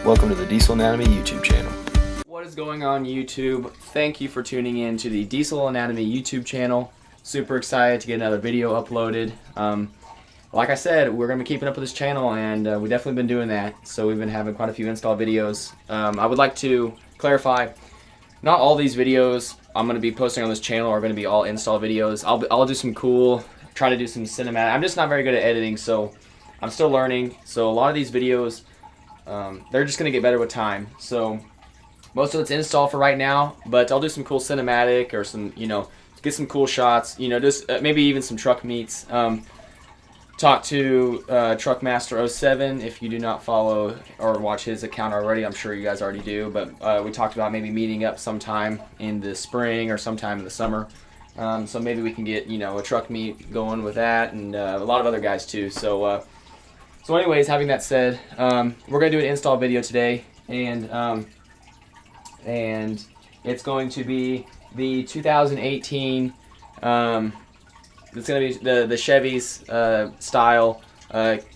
Welcome to the Diesel Anatomy YouTube channel. What is going on, YouTube? Thank you for tuning in to the Diesel Anatomy YouTube channel. Super excited to get another video uploaded. Like I said, we're going to be keeping up with this channel, and we've definitely been doing that. So we've been having quite a few install videos. I would like to clarify, not all these videos I'm going to be posting on this channel are going to be all install videos. I'll do some cool, try to do some cinematic. I'm just not very good at editing, so I'm still learning. So a lot of these videos, they're just going to get better with time. So most of it's install for right now, but I'll do some cool cinematic or some, get some cool shots, just maybe even some truck meets. Talk to Truckmaster07 if you do not follow or watch his account already. I'm sure you guys already do, but we talked about maybe meeting up sometime in the spring or sometime in the summer. So maybe we can get, a truck meet going with that, and a lot of other guys too. So anyways, having that said, we're going to do an install video today, and it's going to be the 2018, it's going to be the Chevy's style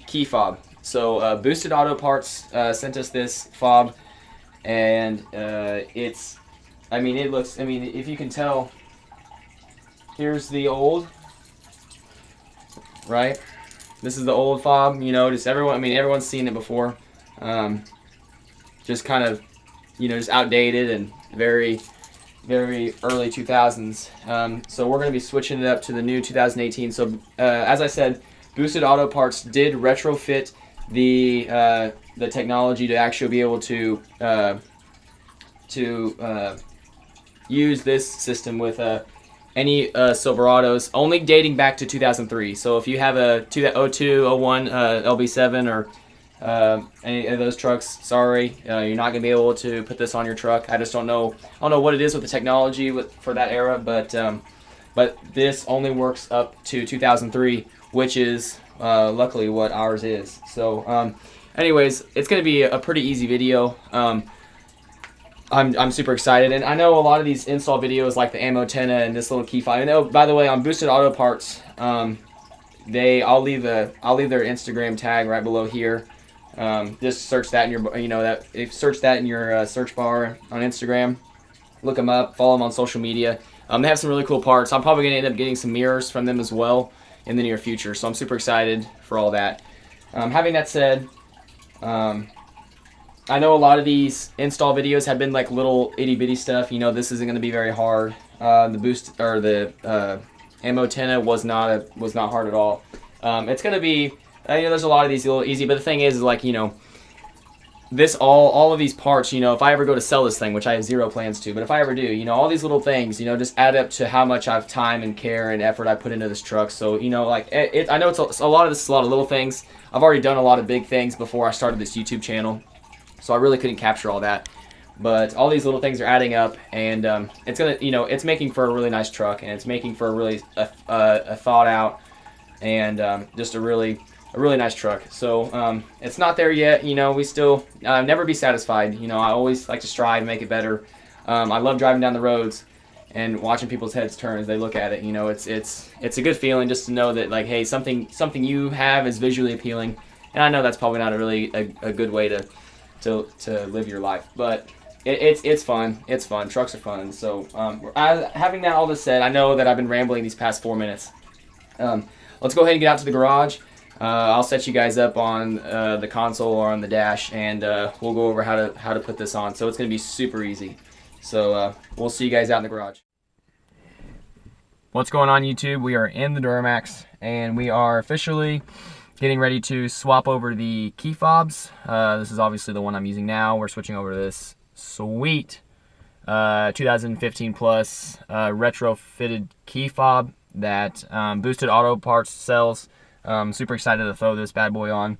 key fob. So Boosted Auto Parts sent us this fob, and it looks, if you can tell, here's the old, right? This is the old fob, just everyone's seen it before. Just kind of, just outdated and very, very early 2000s. So we're going to be switching it up to the new 2018. So as I said, Boosted Auto Parts did retrofit the technology to actually be able to use this system with any Silverados, only dating back to 2003. So if you have a 02, 01 LB7 or any of those trucks, sorry, you're not gonna be able to put this on your truck. I just don't know what it is with the technology for that era, but this only works up to 2003, which is luckily what ours is. So anyways, it's gonna be a pretty easy video. I'm super excited, and I know a lot of these install videos like the ammo antenna and this little key fob. I know, by the way, on Boosted Auto Parts, I'll leave their Instagram tag right below here. Just search that in your search that in your search bar on Instagram. Look them up, follow them on social media. They have some really cool parts. I'm probably gonna end up getting some mirrors from them as well in the near future, so I'm super excited for all that. Having that said, I know a lot of these install videos have been like little itty bitty stuff. This isn't going to be very hard. The boost or the ammo antenna was not hard at all. It's going to be, there's a lot of these little easy, but the thing is like, this all of these parts, if I ever go to sell this thing, which I have zero plans to, but if I ever do, all these little things, just add up to how much I've time and care and effort I put into this truck. So, like I know it's a lot of this is a lot of little things. I've already done a lot of big things before I started this YouTube channel. So I really couldn't capture all that, but all these little things are adding up, and it's gonna, it's making for a really nice truck, and it's making for a really thought out and just a really nice truck. So it's not there yet. We still never be satisfied. I always like to strive and make it better. I love driving down the roads and watching people's heads turn as they look at it. It's a good feeling just to know that, like, hey, something you have is visually appealing, and I know that's probably not a good way to live your life, but it's fun. It's fun. Trucks are fun. So having all this said, I know that I've been rambling these past 4 minutes. Let's go ahead and get out to the garage. I'll set you guys up on the console or on the dash, and we'll go over how to put this on. So it's gonna be super easy. So we'll see you guys out in the garage. What's going on, YouTube? We are in the Duramax, and we are officially getting ready to swap over the key fobs. This is obviously the one I'm using now. We're switching over to this sweet 2015 plus retrofitted key fob that Boosted Auto Parts sells. Super excited to throw this bad boy on.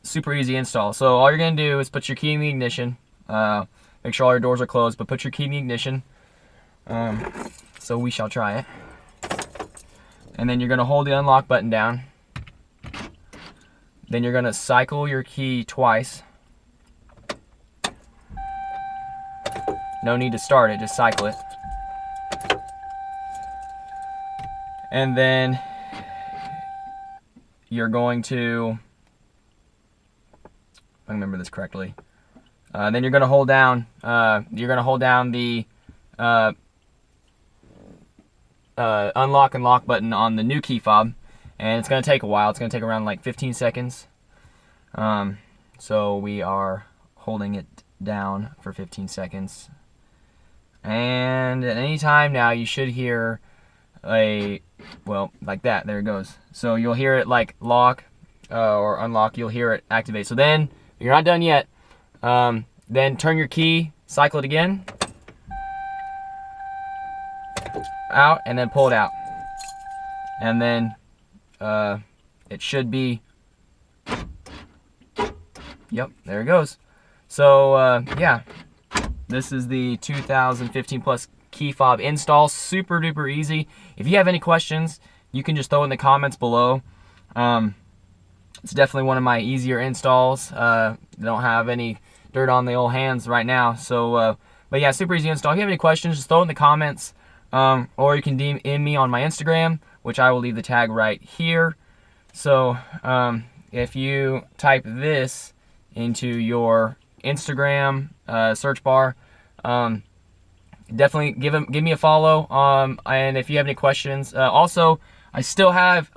Super easy install. So all you're gonna do is put your key in the ignition. Make sure all your doors are closed, but put your key in the ignition. So we shall try it. And then you're gonna hold the unlock button down. Then you're gonna cycle your key twice. No need to start it, just cycle it. And then you're going to I remember this correctly. Then you're gonna hold down the unlock and lock button on the new key fob, and it's gonna take a while. It's gonna take around like 15 seconds. So we are holding it down for 15 seconds, and at any time now you should hear like that. There it goes. So you'll hear it like lock or unlock. You'll hear it activate. So then you're not done yet. Then turn your key, cycle it again, out, and then pull it out, and then it should be, yep, there it goes. So yeah, this is the 2015 Plus Key Fob install. Super duper easy. If you have any questions, you can just throw in the comments below. It's definitely one of my easier installs. Don't have any dirt on the old hands right now. So but yeah, super easy install. If you have any questions, just throw in the comments, or you can DM me on my Instagram, which I will leave the tag right here. So if you type this into your Instagram search bar, definitely give me a follow. And if you have any questions, also I still have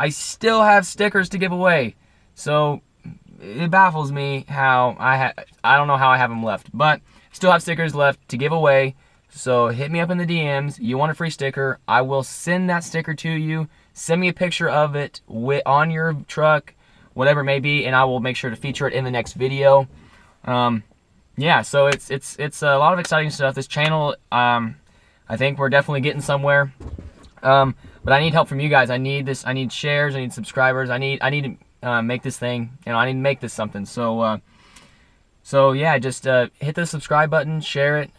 stickers to give away. So it baffles me how I don't know how I have them left, but still have stickers left to give away. So hit me up in the DMs. You want a free sticker, I will send that sticker to you. Send me a picture of it on your truck, whatever it may be, and I will make sure to feature it in the next video. Yeah, so it's a lot of exciting stuff. This channel, I think we're definitely getting somewhere. But I need help from you guys. I need this. I need shares. I need subscribers. I need to make this thing. You know, I need to make this something. So so yeah, just hit the subscribe button, share it,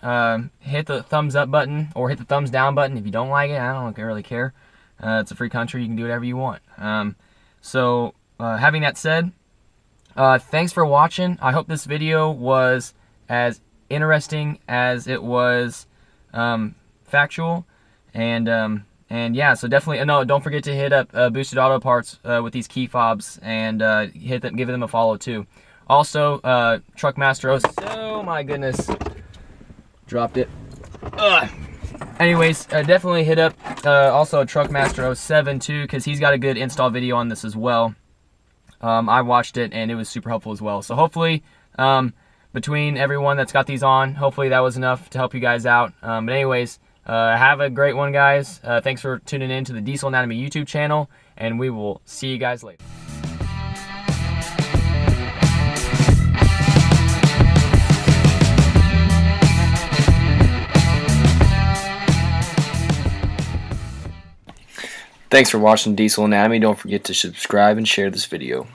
hit the thumbs up button, or hit the thumbs down button if you don't like it. I don't really care. It's a free country. You can do whatever you want. So having that said, thanks for watching. I hope this video was as interesting as it was factual, and yeah, so definitely don't forget to hit up Boosted Auto Parts with these key fobs, and give them a follow too. Also, Truckmaster, oh my goodness, dropped it. Anyways, definitely hit up also Truckmaster 07 too, because he's got a good install video on this as well. I watched it and it was super helpful as well. So hopefully, between everyone that's got these on, hopefully that was enough to help you guys out. But anyways, have a great one, guys. Thanks for tuning in to the Diesel Anatomy YouTube channel, and we will see you guys later. Thanks for watching Diesel Anatomy. Don't forget to subscribe and share this video.